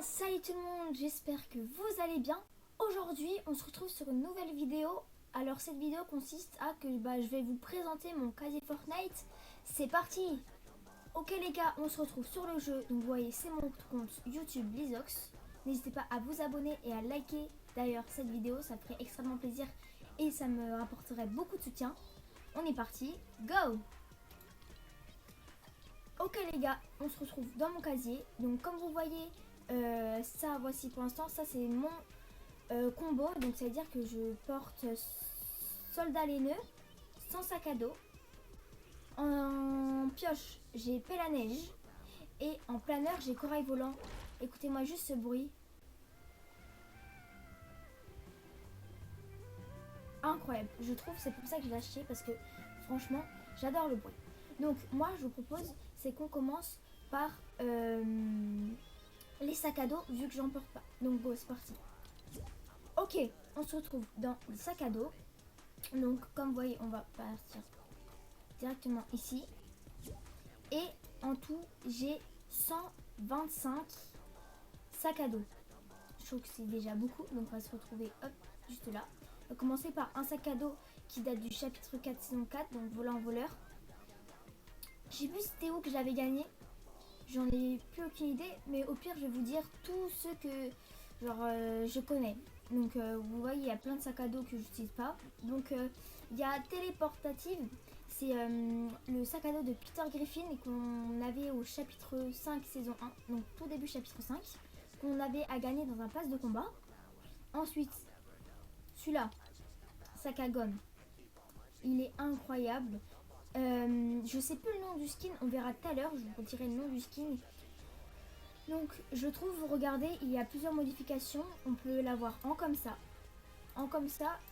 Salut tout le monde, j'espère que vous allez bien. Aujourd'hui, on se retrouve sur une nouvelle vidéo. Alors cette vidéo consiste à que je vais vous présenter mon casier Fortnite. C'est parti. Ok les gars, on se retrouve sur le jeu. Donc vous voyez, c'est mon compte YouTube Lizox. N'hésitez pas à vous abonner et à liker d'ailleurs cette vidéo, ça me ferait extrêmement plaisir et ça me rapporterait beaucoup de soutien. On est parti, go! Ok les gars, on se retrouve dans mon casier. Donc comme vous voyez, ça voici pour l'instant, ça c'est mon combo. Donc ça veut dire que je porte soldat laineux, sans sac à dos. En pioche, j'ai paix la neige. Et en planeur, j'ai corail volant. Écoutez-moi juste ce bruit. Incroyable, je trouve, c'est pour ça que je l'ai acheté, parce que franchement, j'adore le bruit. Donc moi, je vous propose, c'est qu'on commence par les sacs à dos, vu que j'en porte pas. Donc go, c'est parti. Ok, on se retrouve dans les sacs à dos. Donc comme vous voyez, on va partir directement ici. Et en tout, j'ai 125 sacs à dos. Je trouve que c'est déjà beaucoup, donc on va se retrouver hop, juste là. On va commencer par un sac à dos qui date du chapitre 4 saison 4, donc volant voleur. J'ai vu c'était où que j'avais gagné. J'en ai plus aucune idée, mais au pire je vais vous dire tous ceux que je connais. Donc vous voyez, il y a plein de sacs à dos que j'utilise pas. Donc il y a téléportative, c'est le sac à dos de Peter Griffin qu'on avait au chapitre 5 saison 1, donc tout début chapitre 5, qu'on avait à gagner dans un pass de combat. Ensuite, celui-là, sac à gomme, il est incroyable. Je sais plus le nom du skin, on verra tout à l'heure, je vous redirai le nom du skin. Donc je trouve, regardez, il y a plusieurs modifications. On peut l'avoir en comme ça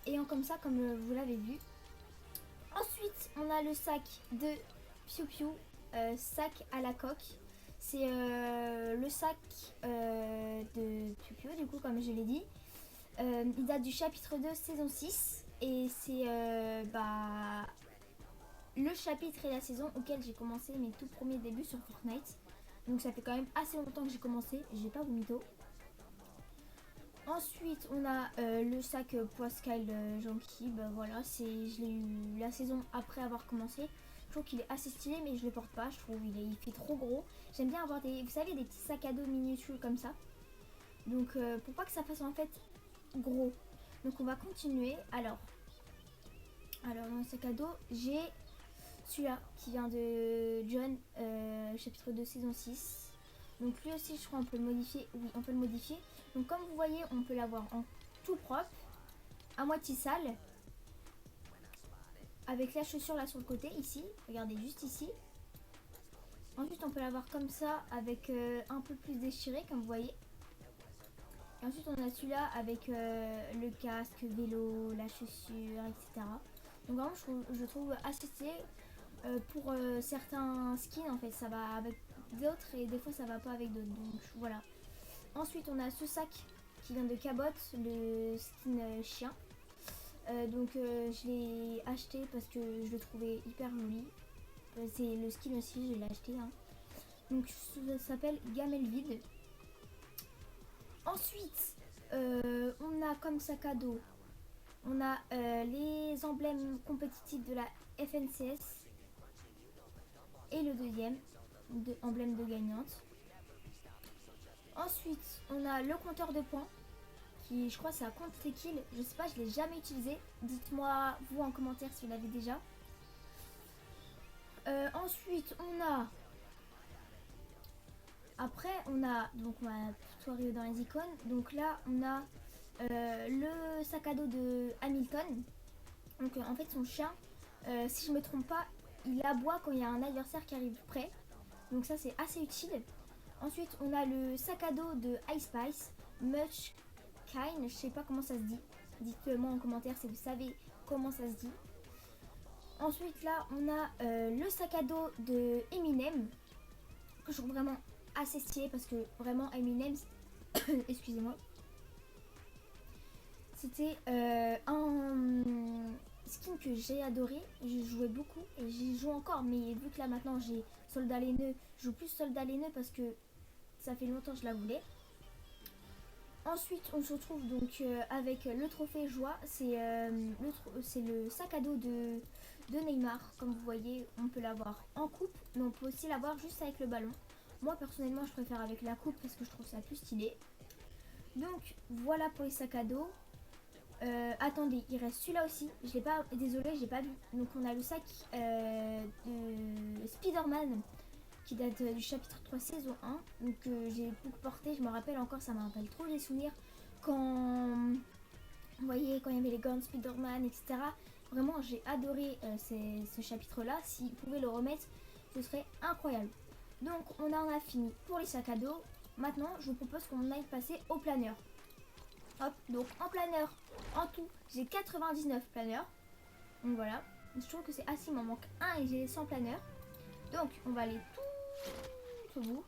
et en comme ça comme vous l'avez vu. Ensuite on a le sac de Piu Piu, sac à la coque. C'est le sac de Piu Piu du coup, comme je l'ai dit. Il date du chapitre 2 saison 6 et c'est le chapitre et la saison auquel j'ai commencé mes tout premiers débuts sur Fortnite. Donc ça fait quand même assez longtemps que j'ai commencé, j'ai pas vos mythos. Ensuite on a le sac Poiscaille Jonky, voilà, je l'ai eu la saison après avoir commencé. Je trouve qu'il est assez stylé mais je le porte pas, je trouve il fait trop gros. J'aime bien avoir des, vous savez, des petits sacs à dos minuscules comme ça. Donc pour pas que ça fasse en fait gros. Donc on va continuer. Alors dans le sac à dos, j'ai celui-là qui vient de John, chapitre 2 saison 6. Donc lui aussi je crois on peut le modifier. Oui, on peut le modifier. Donc comme vous voyez, on peut l'avoir en tout propre, à moitié sale, avec la chaussure là sur le côté ici. Regardez juste ici. Ensuite on peut l'avoir comme ça avec un peu plus déchiré comme vous voyez. Et ensuite on a celui-là avec le casque, vélo, la chaussure, etc. Donc vraiment je trouve assez stylé. Pour certains skins en fait ça va avec d'autres et des fois ça va pas avec d'autres, donc voilà. Ensuite on a ce sac qui vient de Cabot, le skin chien. Donc je l'ai acheté parce que je le trouvais hyper joli. C'est le skin aussi, je l'ai acheté hein. Donc ça s'appelle Gamelle Vide. Ensuite on a comme sac à dos, on a les emblèmes compétitifs de la FNCS. Et le deuxième emblème de gagnante. Ensuite on a le compteur de points qui je crois ça compte tes kills. Je sais pas, je l'ai jamais utilisé. Dites-moi vous en commentaire si vous l'avez déjà. Ensuite on a donc on a tutoriel dans les icônes. Donc là on a le sac à dos de Hamilton. Donc en fait son chien, si je me trompe pas, il aboie quand il y a un adversaire qui arrive près. Donc ça c'est assez utile. Ensuite on a le sac à dos de Ice Spice, Much Kind, je sais pas comment ça se dit. Dites-le moi en commentaire si vous savez comment ça se dit. Ensuite là on a le sac à dos de Eminem, que je trouve vraiment assez stylé parce que vraiment Eminem, excusez-moi, c'était un skin que j'ai adoré, j'ai joué beaucoup et j'y joue encore, mais vu que là maintenant j'ai soldat laineux, je joue plus soldat laineux parce que ça fait longtemps que je la voulais. Ensuite, on se retrouve donc avec le trophée joie. C'est le sac à dos de Neymar. Comme vous voyez, on peut l'avoir en coupe, mais on peut aussi l'avoir juste avec le ballon. Moi, personnellement, je préfère avec la coupe parce que je trouve ça plus stylé. Donc, voilà pour les sacs à dos. Attendez, il reste celui-là aussi. Je l'ai pas, désolé, j'ai pas vu. Donc, on a le sac de Spider-Man qui date du chapitre 3 saison 1. Donc j'ai beaucoup porté, je me rappelle encore, ça me rappelle trop les souvenirs quand vous voyez, quand il y avait les gants Spider-Man, etc. Vraiment j'ai adoré ce chapitre là. S'ils pouvaient le remettre, ce serait incroyable. Donc on en a fini pour les sacs à dos. Maintenant je vous propose qu'on aille passer au planeur. Hop, donc en planeur, en tout j'ai 99 planeurs. Donc voilà, je trouve que c'est assez, il m'en manque un et j'ai 100 planeurs. Donc on va aller tout au bout.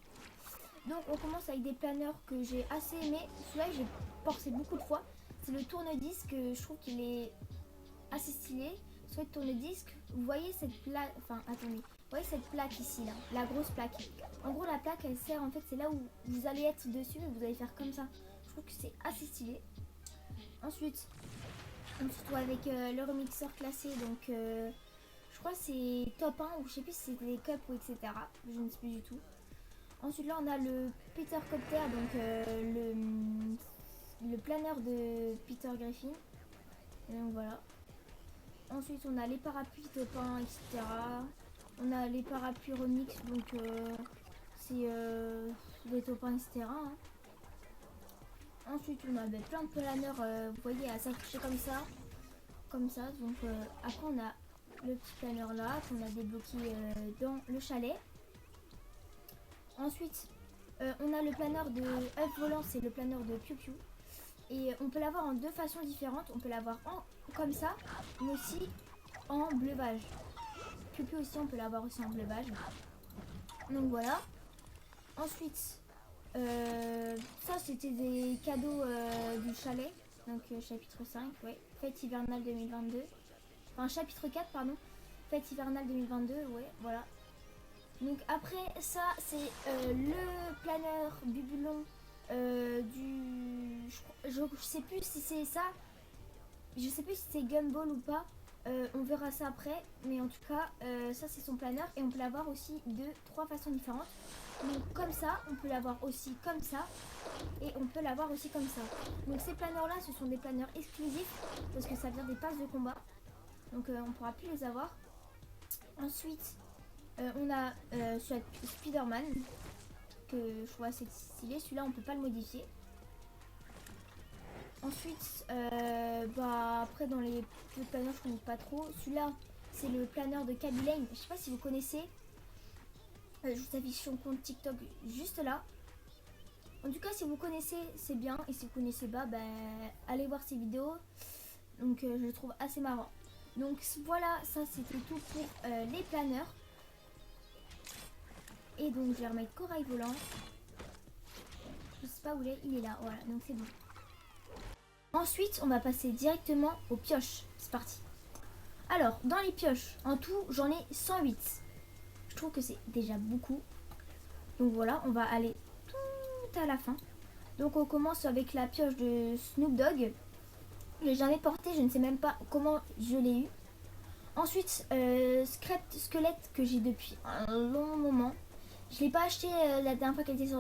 Donc on commence avec des planeurs que j'ai assez aimé. Celui-là j'ai porté beaucoup de fois. C'est le tourne-disque, je trouve qu'il est assez stylé. Sur le tourne-disque, vous voyez cette plaque, enfin attendez, vous voyez cette plaque ici là, la grosse plaque. En gros la plaque elle sert, en fait c'est là où vous allez être dessus et vous allez faire comme ça. Je trouve que c'est assez stylé. Ensuite on se retrouve avec le remixeur classé, donc je crois que c'est top 1 ou je sais plus si c'est des cups ou etc. Je ne sais plus du tout. Ensuite là on a le Peter Copter, donc le planeur de Peter Griffin. Et donc voilà. Ensuite on a les parapluies top 1, etc. On a les parapluies remix, donc c'est des top 1, etc. Hein. Ensuite on a plein de planeurs, vous voyez, à s'afficher comme ça. Comme ça. Donc après on a le petit planeur là qu'on a débloqué dans le chalet. Ensuite on a le planeur de œuf volant, c'est le planeur de Piu Piu. Et on peut l'avoir en deux façons différentes. On peut l'avoir comme ça, mais aussi en bleuvage. Piu Piu aussi, on peut l'avoir aussi en bleuvage. Donc voilà. Ensuite, ça c'était des cadeaux du chalet. Donc chapitre 5, ouais. Fête hivernale 2022. Enfin chapitre 4, pardon. Fête hivernale 2022, ouais, voilà. Donc après ça, c'est le planeur Bubulon je sais plus si c'est ça. Je sais plus si c'est Gumball ou pas. On verra ça après. Mais en tout cas, ça c'est son planeur. Et on peut l'avoir aussi de 3 façons différentes. Donc comme ça, on peut l'avoir aussi comme ça. Et on peut l'avoir aussi comme ça. Donc ces planeurs là, ce sont des planeurs exclusifs. Parce que ça vient des passes de combat. Donc on pourra plus les avoir. Ensuite, on a Spider-Man. Que je trouve assez stylé. Celui-là, on peut pas le modifier. Ensuite, après dans les autres planeurs, je connais pas trop. Celui-là, c'est le planeur de Kaby Lane. Je sais pas si vous connaissez. Je vous affiche son compte TikTok juste là. En tout cas, si vous connaissez, c'est bien. Et si vous connaissez pas, allez voir ses vidéos. Donc, je le trouve assez marrant. Donc voilà, ça c'était tout pour les planeurs. Et donc, je vais remettre Corail Volant. Je sais pas où il est là. Voilà, donc c'est bon. Ensuite, on va passer directement aux pioches. C'est parti. Alors, dans les pioches, en tout, j'en ai 108. Je trouve que c'est déjà beaucoup. Donc voilà, on va aller tout à la fin. Donc on commence avec la pioche de Snoop Dogg. Je l'ai jamais portée, je ne sais même pas comment je l'ai eu. Ensuite, Squelette que j'ai depuis un long moment. Je l'ai pas acheté la dernière fois qu'elle était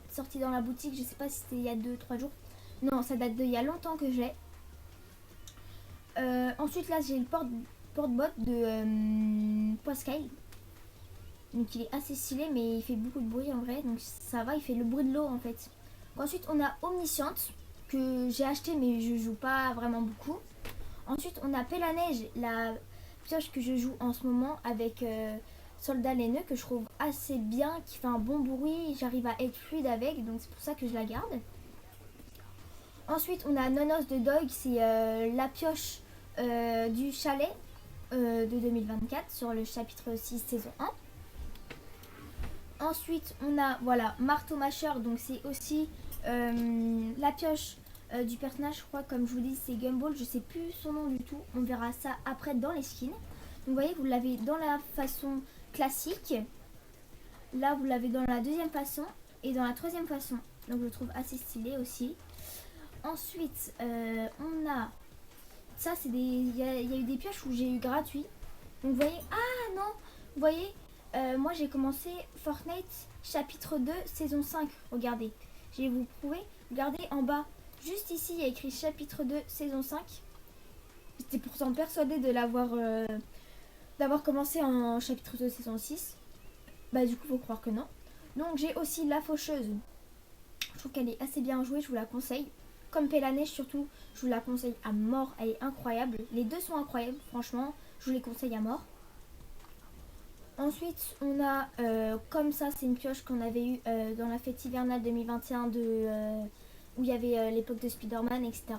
sortie dans la boutique. Je sais pas si c'était il y a 2-3 jours. Non, ça date d'il y a longtemps que je l'ai. Ensuite, là, j'ai le porte-botte de Pascal. Donc, il est assez stylé, mais il fait beaucoup de bruit en vrai. Donc, ça va, il fait le bruit de l'eau en fait. Ensuite, on a Omnisciente que j'ai acheté, mais je joue pas vraiment beaucoup. Ensuite, on a Pèle-à-Neige, la pioche que je joue en ce moment avec Soldat Laineux, que je trouve assez bien, qui fait un bon bruit. J'arrive à être fluide avec, donc c'est pour ça que je la garde. Ensuite, on a Nonos de Dog, c'est la pioche du chalet de 2024 sur le chapitre 6 saison 1. Ensuite, on a Marteau Mâcheur, donc c'est aussi la pioche du personnage, je crois, comme je vous dis, c'est Gumball, je sais plus son nom du tout, on verra ça après dans les skins. Donc vous voyez, vous l'avez dans la façon classique, là vous l'avez dans la deuxième façon et dans la troisième façon, donc je le trouve assez stylé aussi. Ensuite, on a... Ça, c'est des... Il y a eu des pioches où j'ai eu gratuit. Donc, vous voyez... Ah, non. Vous voyez, moi, j'ai commencé Fortnite chapitre 2, saison 5. Regardez. Je vais vous prouver. Regardez en bas. Juste ici, il y a écrit chapitre 2, saison 5. J'étais pourtant persuadée de d'avoir commencé en chapitre 2, saison 6. Bah, du coup, faut croire que non. Donc, j'ai aussi La Faucheuse. Je trouve qu'elle est assez bien jouée. Je vous la conseille. Comme Paix la Neige surtout, je vous la conseille à mort, elle est incroyable. Les deux sont incroyables, franchement, je vous les conseille à mort. Ensuite, on a, comme ça, c'est une pioche qu'on avait eue dans la fête hivernale 2021 où il y avait l'époque de Spider-Man, etc.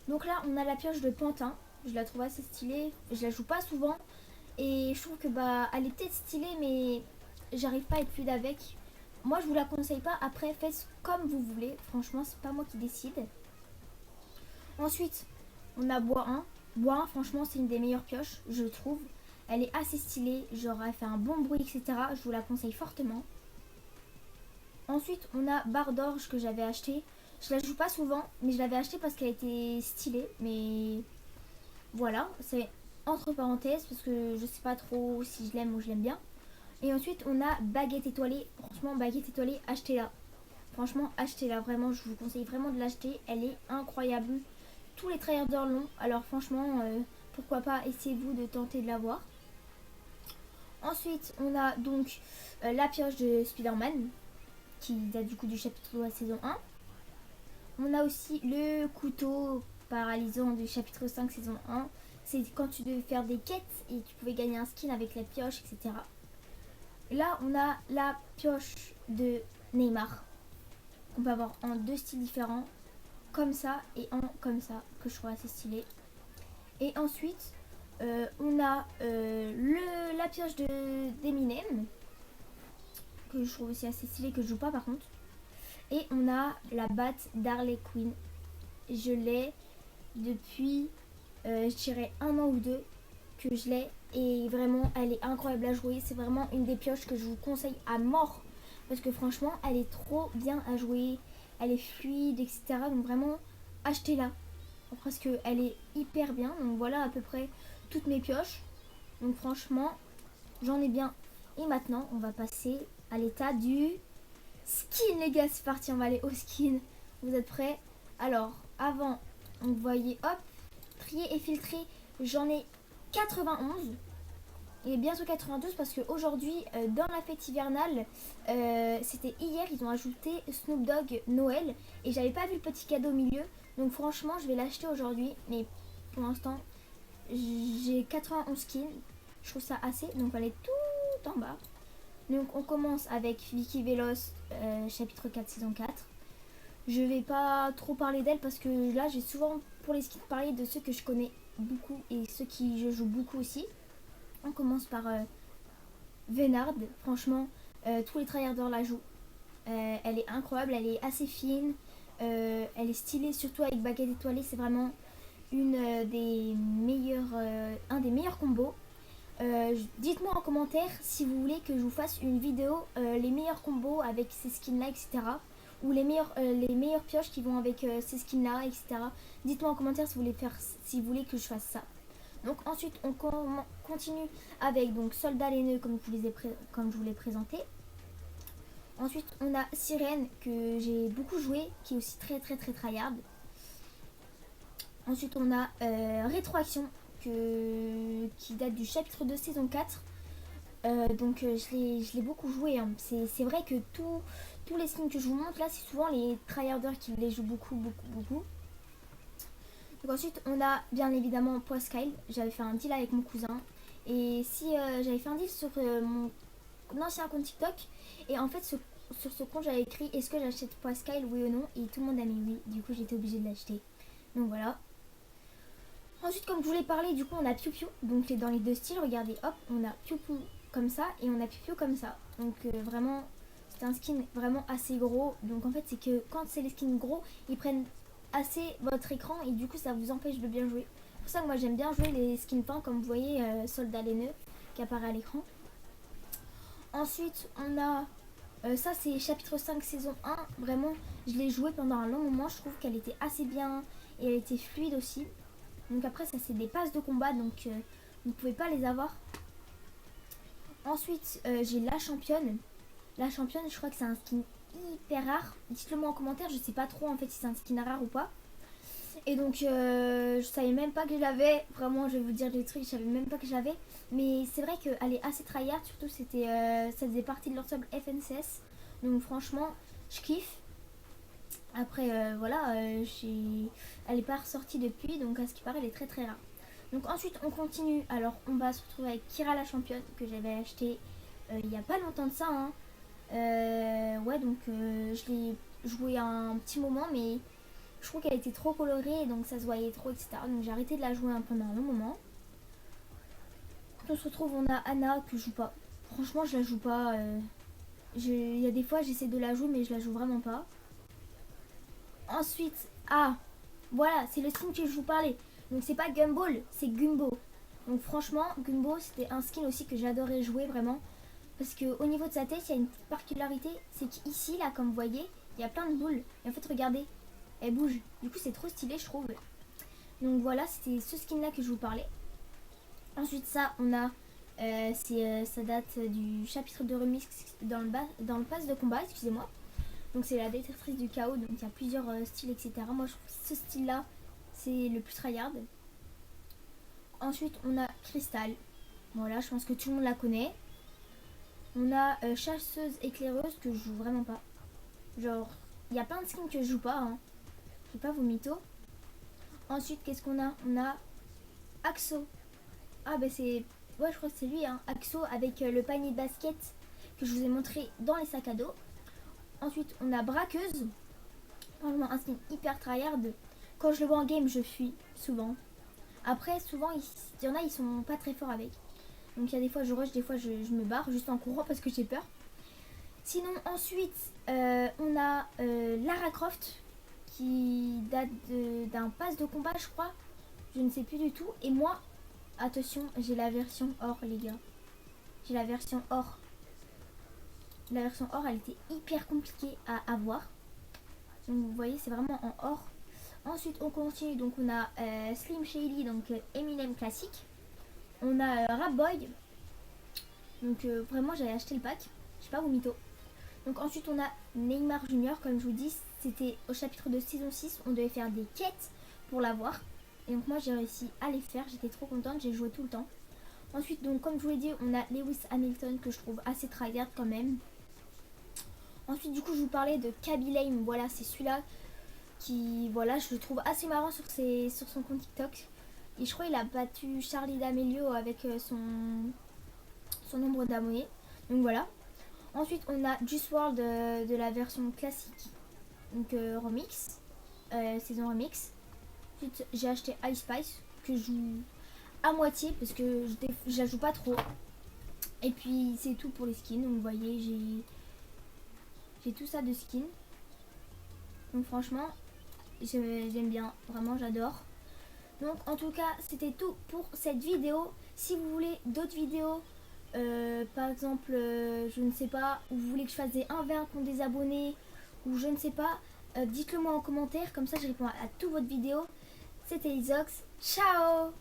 Donc là, on a la pioche de Pantin, je la trouve assez stylée, je la joue pas souvent. Et je trouve que bah, elle est peut-être stylée, mais j'arrive pas à être fluide avec. Moi, je vous la conseille pas. Après, faites comme vous voulez. Franchement, c'est pas moi qui décide. Ensuite, on a Bois 1. Bois 1, franchement, c'est une des meilleures pioches, je trouve. Elle est assez stylée. Genre, elle fait un bon bruit, etc. Je vous la conseille fortement. Ensuite, on a Barre d'Orge que j'avais acheté. Je la joue pas souvent, mais je l'avais acheté parce qu'elle était stylée. Mais voilà, c'est entre parenthèses parce que je sais pas trop si je l'aime ou je l'aime bien. Et ensuite, on a Baguette Étoilée. Franchement, Baguette Étoilée, achetez-la. Franchement, achetez-la. Vraiment, je vous conseille vraiment de l'acheter. Elle est incroyable. Tous les tryharders l'ont. Alors franchement, pourquoi pas, essayez-vous de tenter de l'avoir. Ensuite, on a donc la pioche de Spider-Man, qui date du coup du chapitre de la saison 1. On a aussi le couteau paralysant du chapitre 5 saison 1. C'est quand tu devais faire des quêtes et tu pouvais gagner un skin avec la pioche, etc. Là, on a la pioche de Neymar, qu'on peut avoir en deux styles différents, comme ça et en comme ça, que je trouve assez stylé. Et ensuite, on a la pioche d'Eminem, que je trouve aussi assez stylé, que je joue pas par contre. Et on a la batte d'Harley Quinn. Je l'ai depuis, je dirais, 1 an ou 2 que je l'ai. Et vraiment, elle est incroyable à jouer. C'est vraiment une des pioches que je vous conseille à mort. Parce que franchement, elle est trop bien à jouer. Elle est fluide, etc. Donc vraiment, achetez-la. Parce qu'elle est hyper bien. Donc voilà à peu près toutes mes pioches. Donc franchement, j'en ai bien. Et maintenant, on va passer à l'état du skin, les gars. C'est parti, on va aller au skin. Vous êtes prêts? Alors, avant, vous voyez, hop, trier et filtrer. J'en ai 91 et bientôt 92 parce qu'aujourd'hui dans la fête hivernale c'était hier, ils ont ajouté Snoop Dogg Noël et j'avais pas vu le petit cadeau au milieu, donc franchement je vais l'acheter aujourd'hui, mais pour l'instant j'ai 91 skins, je trouve ça assez. Donc on est tout en bas, donc on commence avec Vicky Veloz, chapitre 4 saison 4. Je vais pas trop parler d'elle parce que là j'ai souvent pour les skins parlé de ceux que je connais beaucoup et ceux qui je joue beaucoup aussi. On commence par Vénard. Franchement, tous les tryharders la jouent. Elle est incroyable, elle est assez fine, elle est stylée, surtout avec baguette étoilée. C'est vraiment un des meilleurs combos. Dites-moi en commentaire si vous voulez que je vous fasse une vidéo les meilleurs combos avec ces skins là, etc. Ou les meilleures pioches qui vont avec ces skins là, etc. Dites-moi en commentaire si vous voulez que je fasse ça. Donc ensuite on continue avec donc Soldat laineux comme je vous l'ai présenté. Ensuite on a Sirène que j'ai beaucoup joué, qui est aussi très très très tryhard. Ensuite on a Rétroaction qui date du chapitre 2 saison 4. Donc je l'ai beaucoup joué, hein. C'est vrai que tous les skins que je vous montre là, c'est souvent les tryharders qui les jouent beaucoup. Donc ensuite on a bien évidemment Poiscaille. J'avais fait un deal avec mon cousin. Et si j'avais fait un deal sur mon ancien compte TikTok. Et en fait sur ce compte j'avais écrit est-ce que j'achète Poiscaille, oui ou non. Et tout le monde a mis oui. Du coup j'étais obligée de l'acheter. Donc voilà. Ensuite comme je vous l'ai parlé, du coup on a Piu Piu. Donc dans les deux styles, regardez, hop, on a Piu Piu comme ça et on a Piu Piu comme ça. Donc vraiment c'est un skin vraiment assez gros. Donc en fait c'est que quand c'est les skins gros, ils prennent assez votre écran et du coup ça vous empêche de bien jouer. C'est pour ça que moi j'aime bien jouer les skins peints comme vous voyez, Soldat laineux qui apparaît à l'écran. Ensuite on a Ça c'est chapitre 5 saison 1. Vraiment je l'ai joué pendant un long moment. Je trouve qu'elle était assez bien et elle était fluide aussi. Donc après ça c'est des passes de combat, donc vous ne pouvez pas les avoir. Ensuite j'ai la championne. La championne, je crois que c'est un skin hyper rare. Dites-le moi en commentaire, je sais pas trop en fait si c'est un skin rare ou pas. Et donc je savais même pas que je l'avais. Vraiment je vais vous dire des trucs, je savais même pas que je l'avais. Mais c'est vrai qu'elle est assez tryhard, surtout c'était ça faisait partie de leur sub FNCS. Donc franchement je kiffe. Après voilà, elle est pas ressortie depuis, donc à ce qui paraît elle est très très rare. Donc ensuite on continue, alors on va se retrouver avec Kira la championne que j'avais acheté il y a pas longtemps de ça hein. Ouais donc je l'ai joué un petit moment mais je trouve qu'elle était trop colorée donc ça se voyait trop etc. Donc j'ai arrêté de la jouer pendant un long moment. On se retrouve, on a Anna que je joue pas. Franchement je la joue pas. Il y a des fois j'essaie de la jouer mais je la joue vraiment pas. Ensuite, voilà, c'est le skin que je vous parlais. Donc c'est pas Gumball, c'est Gumbo. Donc franchement, Gumbo c'était un skin aussi que j'adorais jouer vraiment. Parce que au niveau de sa tête, il y a une petite particularité, c'est qu'ici, là, comme vous voyez, il y a plein de boules. Et en fait, regardez, elle bouge. Du coup, c'est trop stylé, je trouve. Donc voilà, c'était ce skin-là que je vous parlais. Ensuite, ça, on a, ça date du chapitre de remix dans le pass de combat, excusez-moi. Donc c'est la détectrice du chaos, donc il y a plusieurs styles, etc. Moi, je trouve que ce style-là, c'est le plus tryhard. Ensuite, on a Crystal. Voilà, je pense que tout le monde la connaît. On a chasseuse éclaireuse que je joue vraiment pas. Genre, il y a plein de skins que je joue pas. Hein. Je vais pas vous mytho. Ensuite, qu'est-ce qu'on a? On a Axo. Ah, bah c'est. Ouais, je crois que c'est lui. Hein. Axo avec le panier de basket que je vous ai montré dans les sacs à dos. Ensuite, on a Braqueuse. Franchement, un skin hyper tryhard. Quand je le vois en game, je fuis souvent. Après, souvent, il y en a, ils sont pas très forts avec. Donc il y a des fois je rush, des fois je me barre juste en courant parce que j'ai peur. Sinon ensuite on a Lara Croft qui date d'un pass de combat je crois. Je ne sais plus du tout. Et moi, attention, j'ai la version or les gars. J'ai la version or. La version or elle était hyper compliquée à avoir. Donc vous voyez c'est vraiment en or. Ensuite on continue, donc on a Slim Shady, donc Eminem classique. On a Rap Boy. Donc vraiment j'avais acheté le pack. Je sais pas, vous mytho. Donc ensuite on a Neymar Junior. Comme je vous dis, c'était au chapitre de saison 6. On devait faire des quêtes pour l'avoir. Et donc moi j'ai réussi à les faire. J'étais trop contente, j'ai joué tout le temps. Ensuite donc comme je vous l'ai dit, on a Lewis Hamilton que je trouve assez tryhard quand même. Ensuite du coup je vous parlais de Kaby Lame. Voilà, c'est celui-là qui, voilà, je le trouve assez marrant sur son compte TikTok. Et je crois qu'il a battu Charlie D'Amelio avec son nombre d'abonnés. Donc voilà. Ensuite on a Juice WRLD de la version classique. Donc remix. Saison remix. Ensuite j'ai acheté Ice Spice que je joue à moitié parce que je la joue pas trop. Et puis c'est tout pour les skins. Donc vous voyez j'ai tout ça de skins. Donc franchement j'aime bien. Vraiment j'adore. Donc en tout cas c'était tout pour cette vidéo. Si vous voulez d'autres vidéos, par exemple je ne sais pas, ou vous voulez que je fasse des 1v1 contre des abonnés, ou je ne sais pas, dites le moi en commentaire, comme ça je réponds à toutes votre vidéos. C'était Isox, ciao.